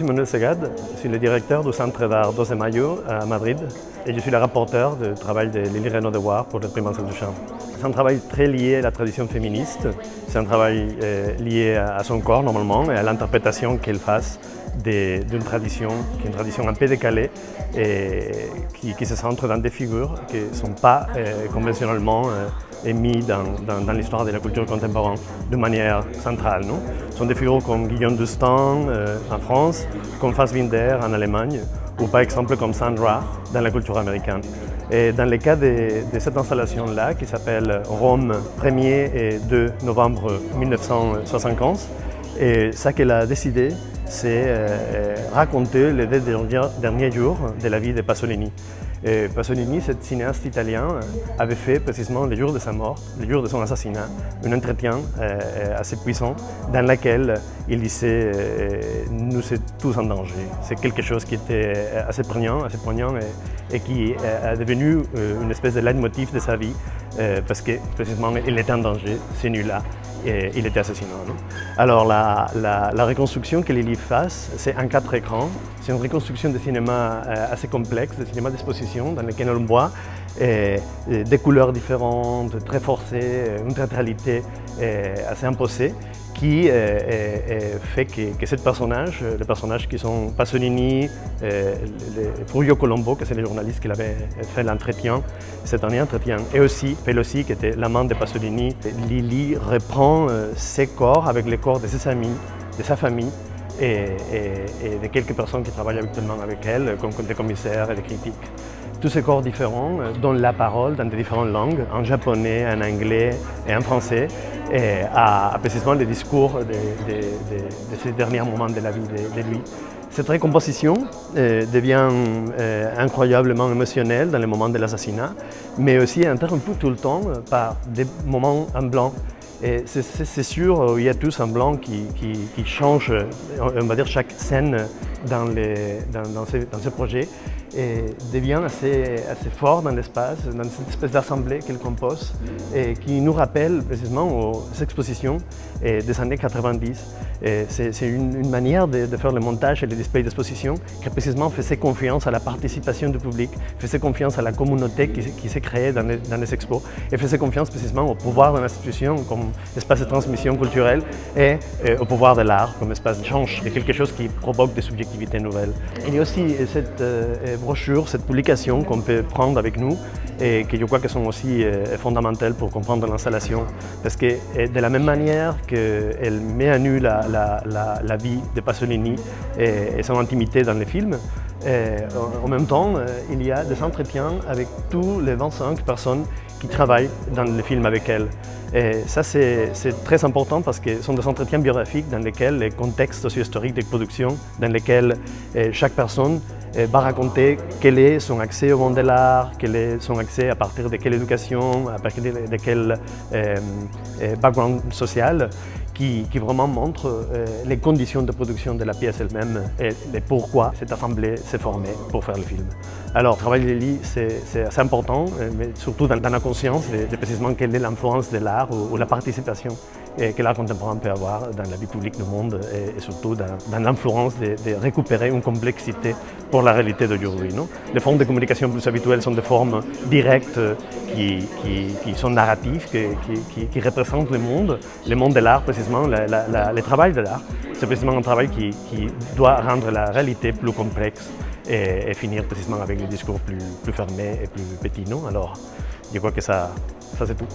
suis Manuel Segade, je suis le directeur du Centre d'art 12 de Mayo à Madrid et je suis le rapporteur du travail de Lily Renaud-Devoir pour le prix Marcel Duchamp. C'est un travail très lié à la tradition féministe, c'est un travail lié à son corps normalement et à l'interprétation qu'elle fasse d'une tradition, qui est une tradition un peu décalée et qui se centre dans des figures qui ne sont pas conventionnellement mises dans l'histoire de la culture contemporaine de manière centrale. Non? Ce sont des figures comme Guillaume Dustan en France, comme Fassbinder en Allemagne, ou par exemple comme Sandra dans la culture américaine. Et dans le cas de cette installation-là, qui s'appelle Rome 1er et 2 novembre 1971, et ça qu'elle a décidé, c'est raconter les 2 derniers jours de la vie de Pasolini. Et Pasolini, cet cinéaste italien, avait fait précisément le jour de sa mort, le jour de son assassinat, un entretien assez puissant dans lequel il disait nous sommes tous en danger. C'est quelque chose qui était assez prégnant et qui est devenu une espèce de leitmotiv de sa vie parce que précisément il était en danger, ces nuits-là. Et il était assassiné. Non? Alors la reconstruction que Lily fasse, c'est en 4 écrans. C'est une reconstruction de cinéma assez complexe, de cinéma d'exposition, dans lequel on voit des couleurs différentes, très forcées, une théâtralité assez imposée, qui fait que ces personnages, les personnages qui sont Pasolini, Fulvio Colombo, que c'est le journaliste qui avait fait l'entretien, cet dernier entretien, et aussi Pelosi, qui était l'amant de Pasolini. Lily reprend ses corps avec les corps de ses amis, de sa famille, et de quelques personnes qui travaillent habituellement avec elle, comme des commissaires et des critiques. Tous ces corps différents donnent la parole dans des différentes langues, en japonais, en anglais et en français, et à précisément les discours de ces derniers moments de la vie de lui. Cette recomposition devient incroyablement émotionnelle dans les moments de l'assassinat, mais aussi interrompue tout le temps par des moments en blanc. Et c'est sûr, il y a tous un blanc qui change, on va dire, chaque scène dans ce projet et devient assez fort dans l'espace, dans cette espèce d'assemblée qu'elle compose et qui nous rappelle précisément aux expositions des années 90. C'est une manière de faire le montage et le display d'exposition qui précisément faisait confiance à la participation du public, faisait confiance à la communauté qui s'est créée dans les expos et faisait confiance précisément au pouvoir de l'institution comme espace de transmission culturelle et au pouvoir de l'art comme espace d'échange, de quelque chose qui provoque des subjectivités nouvelles. Il y a aussi cette brochure, cette publication qu'on peut prendre avec nous et que je crois qu'elles sont aussi fondamentales pour comprendre l'installation. Parce que de la même manière qu'elle met à nu la vie de Pasolini et son intimité dans les films, en même temps, il y a des entretiens avec tous les 25 personnes qui travaillent dans le film avec elle. Et ça, c'est très important parce que ce sont des entretiens biographiques dans lesquels les contextes socio-historiques de production, dans lesquels chaque personne va raconter quel est son accès au monde de l'art, quel est son accès à partir de quelle éducation, à partir de quel background social, qui vraiment montre les conditions de production de la pièce elle-même et pourquoi cette assemblée s'est formée pour faire le film. Alors, le travail de Lily, c'est assez important, mais surtout dans la conscience de précisément quelle est l'influence de l'art ou la participation que l'art contemporain peut avoir dans la vie publique du monde et surtout dans l'influence de récupérer une complexité pour la réalité d'aujourd'hui. Les formes de communication plus habituelles sont des formes directes qui sont narratives, qui représentent le monde de l'art précisément, le travail de l'art. C'est précisément un travail qui doit rendre la réalité plus complexe et finir précisément avec des discours plus fermés et plus petits. Alors, je crois que ça c'est tout.